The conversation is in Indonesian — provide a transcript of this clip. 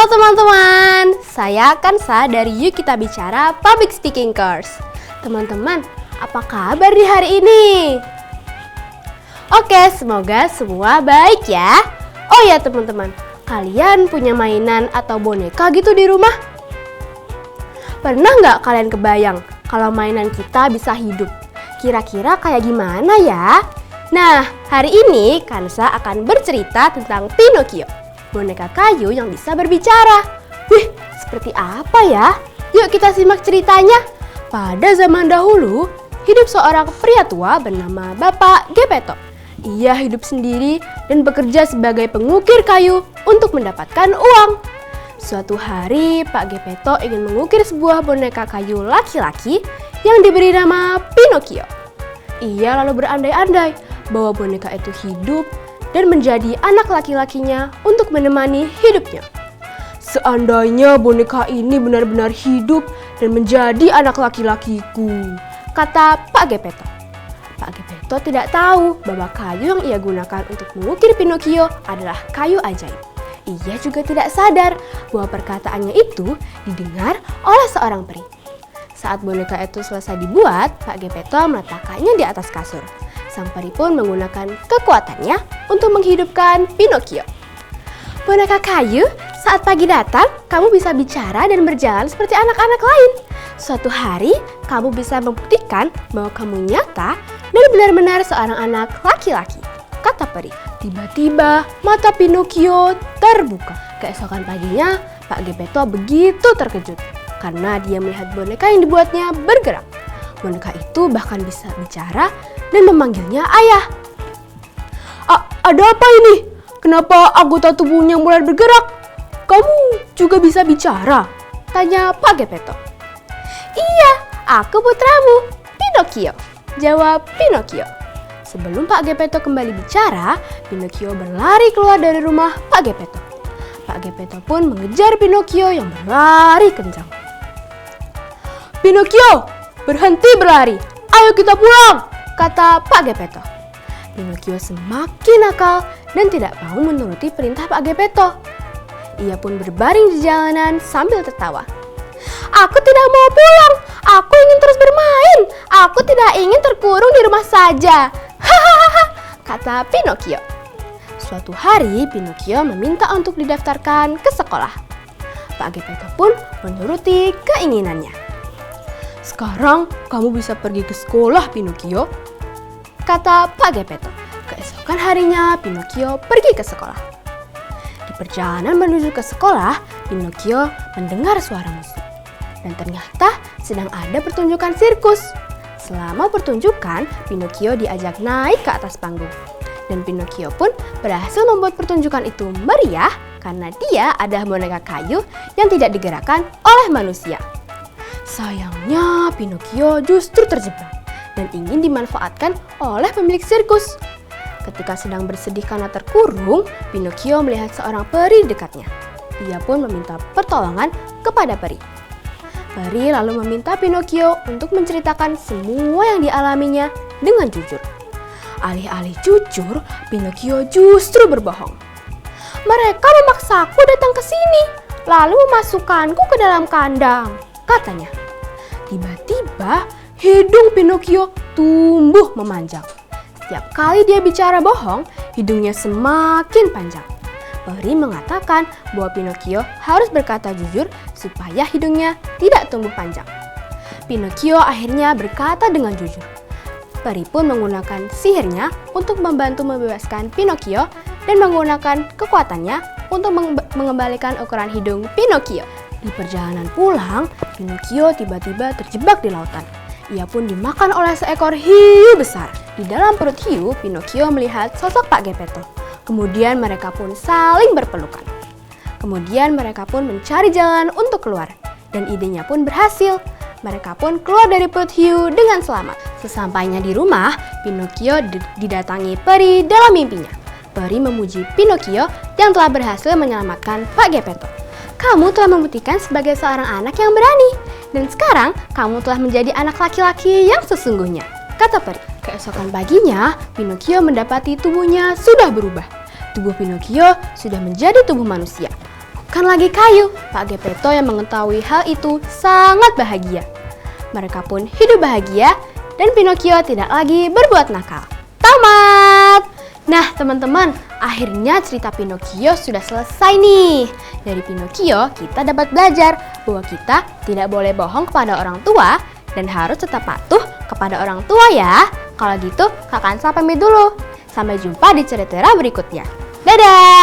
Halo teman-teman, saya Kansa dari Yuk Kita Bicara Public Speaking Course. Teman-teman, apa kabar di hari ini? Oke, semoga semua baik ya. Oh ya teman-teman, kalian punya mainan atau boneka gitu di rumah? Pernah nggak kalian kebayang kalau mainan kita bisa hidup? Kira-kira kayak gimana ya? Nah, hari ini Kansa akan bercerita tentang Pinocchio, boneka kayu yang bisa berbicara. Wih, seperti apa ya? Yuk kita simak ceritanya. Pada zaman dahulu, hidup seorang pria tua bernama Bapak Geppetto. Ia hidup sendiri dan bekerja sebagai pengukir kayu untuk mendapatkan uang. Suatu hari, Pak Geppetto ingin mengukir sebuah boneka kayu laki-laki yang diberi nama Pinocchio. Ia lalu berandai-andai bahwa boneka itu hidup dan menjadi anak laki-lakinya untuk menemani hidupnya. Seandainya boneka ini benar-benar hidup dan menjadi anak laki-lakiku, kata Pak Geppetto. Pak Geppetto tidak tahu bahwa kayu yang ia gunakan untuk mengukir Pinocchio adalah kayu ajaib. Ia juga tidak sadar bahwa perkataannya itu didengar oleh seorang peri. Saat boneka itu selesai dibuat, Pak Geppetto meletakkannya di atas kasur. Sang peri pun menggunakan kekuatannya untuk menghidupkan Pinocchio. Boneka kayu, saat pagi datang, kamu bisa bicara dan berjalan seperti anak-anak lain. Suatu hari, kamu bisa membuktikan bahwa kamu nyata dan benar-benar seorang anak laki-laki, kata peri. Tiba-tiba, mata Pinocchio terbuka. Keesokan paginya, Pak Geppetto begitu terkejut karena dia melihat boneka yang dibuatnya bergerak. Boneka itu bahkan bisa bicara dan memanggilnya ayah. Ada apa ini? Kenapa anggota tubuhnya mulai bergerak? Kamu juga bisa bicara? Tanya Pak Geppetto. Iya, aku putramu, Pinocchio, jawab Pinocchio. Sebelum Pak Geppetto kembali bicara, Pinocchio berlari keluar dari rumah Pak Geppetto. Pak Geppetto pun mengejar Pinocchio yang berlari kencang. Pinocchio, berhenti berlari. Ayo kita pulang, kata Pak Geppetto. Pinocchio semakin nakal dan tidak mau menuruti perintah Pak Geppetto. Ia pun berbaring di jalanan sambil tertawa. Aku tidak mau pulang. Aku ingin terus bermain. Aku tidak ingin terkurung di rumah saja. Hahaha, kata Pinocchio. Suatu hari, Pinocchio meminta untuk didaftarkan ke sekolah. Pak Geppetto pun menuruti keinginannya. Sekarang kamu bisa pergi ke sekolah, Pinocchio, kata Pak Geppetto. Keesokan harinya, Pinocchio pergi ke sekolah. Di perjalanan menuju ke sekolah, Pinocchio mendengar suara musik. Dan ternyata sedang ada pertunjukan sirkus. Selama pertunjukan, Pinocchio diajak naik ke atas panggung. Dan Pinocchio pun berhasil membuat pertunjukan itu meriah karena dia adalah boneka kayu yang tidak digerakkan oleh manusia. Sayangnya, Pinocchio justru terjebak dan ingin dimanfaatkan oleh pemilik sirkus. Ketika sedang bersedih karena terkurung, Pinocchio melihat seorang peri di dekatnya. Dia pun meminta pertolongan kepada peri. Peri lalu meminta Pinocchio untuk menceritakan semua yang dialaminya dengan jujur. Alih-alih jujur, Pinocchio justru berbohong. Mereka memaksaku datang ke sini, lalu memasukkanku ke dalam kandang, katanya. Tiba-tiba, hidung Pinocchio tumbuh memanjang. Setiap kali dia bicara bohong, hidungnya semakin panjang. Peri mengatakan bahwa Pinocchio harus berkata jujur supaya hidungnya tidak tumbuh panjang. Pinocchio akhirnya berkata dengan jujur. Peri pun menggunakan sihirnya untuk membantu membebaskan Pinocchio dan menggunakan kekuatannya untuk mengembalikan ukuran hidung Pinocchio. Di perjalanan pulang, Pinocchio tiba-tiba terjebak di lautan. Ia pun dimakan oleh seekor hiu besar. Di dalam perut hiu, Pinocchio melihat sosok Pak Geppetto. Kemudian mereka pun saling berpelukan. Kemudian mereka pun mencari jalan untuk keluar. Dan idenya pun berhasil. Mereka pun keluar dari perut hiu dengan selamat. Sesampainya di rumah, Pinocchio didatangi peri dalam mimpinya. Peri memuji Pinocchio yang telah berhasil menyelamatkan Pak Geppetto. Kamu telah membuktikan sebagai seorang anak yang berani. Dan sekarang kamu telah menjadi anak laki-laki yang sesungguhnya, kata peri. Keesokan paginya, Pinocchio mendapati tubuhnya sudah berubah. Tubuh Pinocchio sudah menjadi tubuh manusia. bukan lagi kayu. Pak Gepetto yang mengetahui hal itu sangat bahagia. Mereka pun hidup bahagia dan Pinocchio tidak lagi berbuat nakal. Tamat! Nah teman-teman, akhirnya cerita Pinocchio sudah selesai nih. Dari Pinocchio kita dapat belajar bahwa kita tidak boleh bohong kepada orang tua dan harus tetap patuh kepada orang tua ya. Kalau gitu kakak Ansa pamit dulu. Sampai jumpa di cerita berikutnya. Dadah!